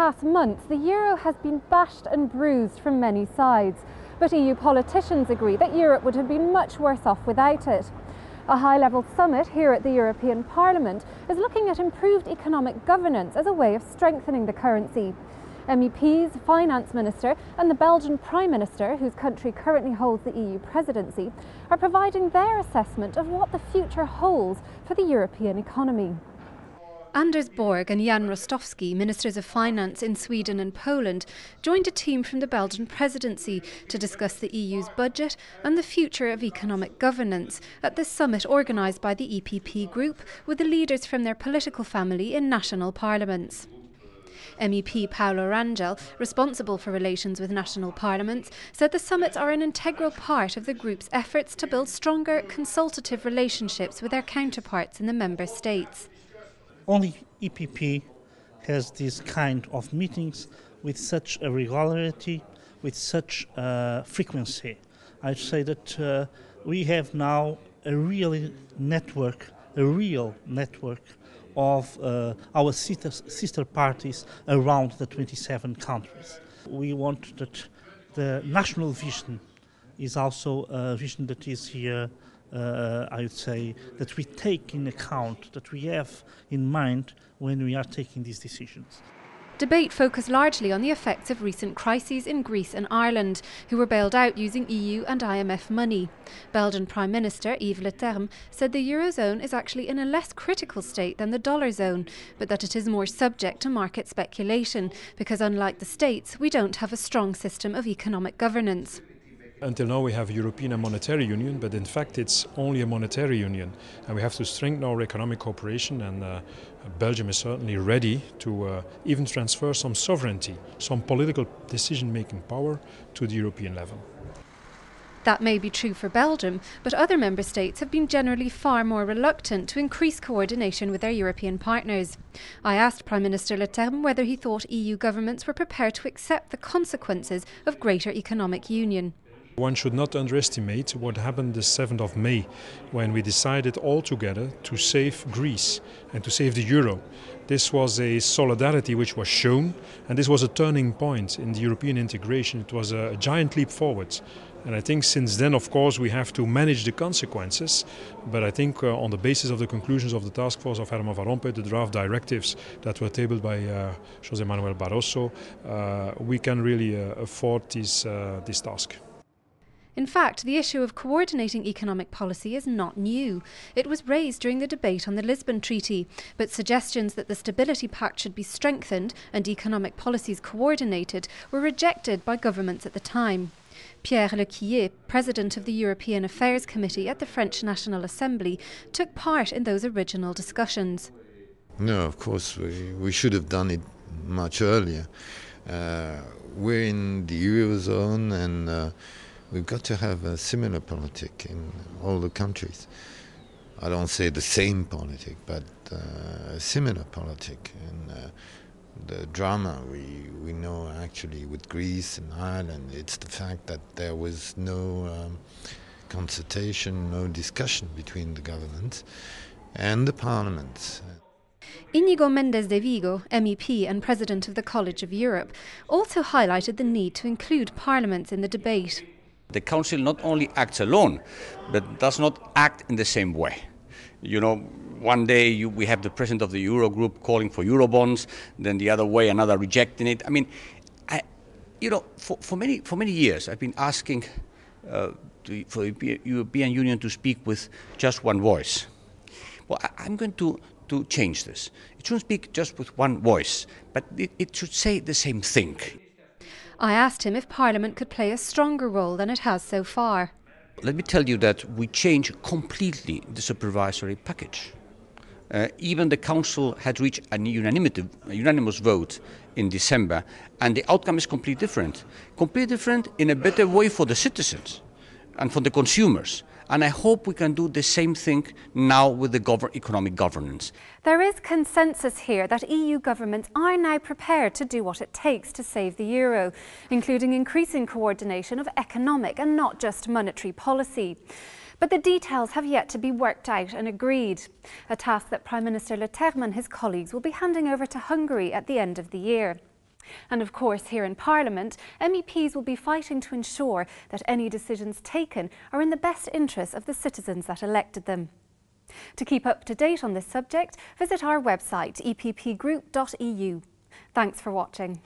past months, the euro has been bashed and bruised from many sides. But EU politicians agree that Europe would have been much worse off without it. A high-level summit here at the European Parliament is looking at improved economic governance as a way of strengthening the currency. MEPs, Finance Minister and the Belgian Prime Minister, whose country currently holds the EU presidency, are providing their assessment of what the future holds for the European economy. Anders Borg and Jan Rostovski, Ministers of Finance in Sweden and Poland, joined a team from the Belgian presidency to discuss the EU's budget and the future of economic governance at this summit organised by the EPP Group with the leaders from their political family in national parliaments. MEP Paulo Rangel, responsible for relations with national parliaments, said the summits are an integral part of the group's efforts to build stronger consultative relationships with their counterparts in the member states. Only EPP has this kind of meetings with such a regularity, with such frequency. I'd say that we have now a real network of our sister parties around the 27 countries. We want that the national vision is also a vision that is here, I would say, that we take in account, that we have in mind when we are taking these decisions. Debate focused largely on the effects of recent crises in Greece and Ireland, who were bailed out using EU and IMF money. Belgian Prime Minister Yves Leterme said the Eurozone is actually in a less critical state than the dollar zone, but that it is more subject to market speculation, because unlike the States, we don't have a strong system of economic governance. Until now we have a European and monetary union, but in fact it's only a monetary union, and we have to strengthen our economic cooperation, and Belgium is certainly ready to even transfer some sovereignty, some political decision-making power to the European level. That may be true for Belgium, but other member states have been generally far more reluctant to increase coordination with their European partners. I asked Prime Minister Leterme whether he thought EU governments were prepared to accept the consequences of greater economic union. One should not underestimate what happened the 7th of May when we decided all together to save Greece and to save the euro. This was a solidarity which was shown, and this was a turning point in the European integration. It was a giant leap forward. And I think since then, of course, we have to manage the consequences. But I think on the basis of the conclusions of the task force of Herman Van Rompuy, the draft directives that were tabled by José Manuel Barroso, we can really afford this task. In fact, the issue of coordinating economic policy is not new. It was raised during the debate on the Lisbon Treaty, but suggestions that the Stability Pact should be strengthened and economic policies coordinated were rejected by governments at the time. Pierre Lequillet, President of the European Affairs Committee at the French National Assembly, took part in those original discussions. No, of course, we should have done it much earlier. We're in the Eurozone, and we've got to have a similar politic in all the countries. I don't say the same politic, but a similar politic. And the drama we know actually with Greece and Ireland, it's the fact that there was no consultation, no discussion between the governments and the parliaments. Íñigo Mendes de Vigo, MEP and President of the College of Europe, also highlighted the need to include parliaments in the debate. The Council not only acts alone, but does not act in the same way. You know, one day we have the President of the Eurogroup calling for Eurobonds, then the other way another rejecting it. I mean, for many years I've been asking for the European Union to speak with just one voice. Well, I'm going to change this. It shouldn't speak just with one voice, but it should say the same thing. I asked him if Parliament could play a stronger role than it has so far. Let me tell you that we change completely the supervisory package. Even the Council had reached a unanimous vote in December, and the outcome is completely different. Completely different in a better way for the citizens and for the consumers. And I hope we can do the same thing now with the economic governance. There is consensus here that EU governments are now prepared to do what it takes to save the euro, including increasing coordination of economic and not just monetary policy. But the details have yet to be worked out and agreed, a task that Prime Minister Leterme and his colleagues will be handing over to Hungary at the end of the year. And of course, here in Parliament, MEPs will be fighting to ensure that any decisions taken are in the best interests of the citizens that elected them. To keep up to date on this subject, visit our website, eppgroup.eu. Thanks for watching.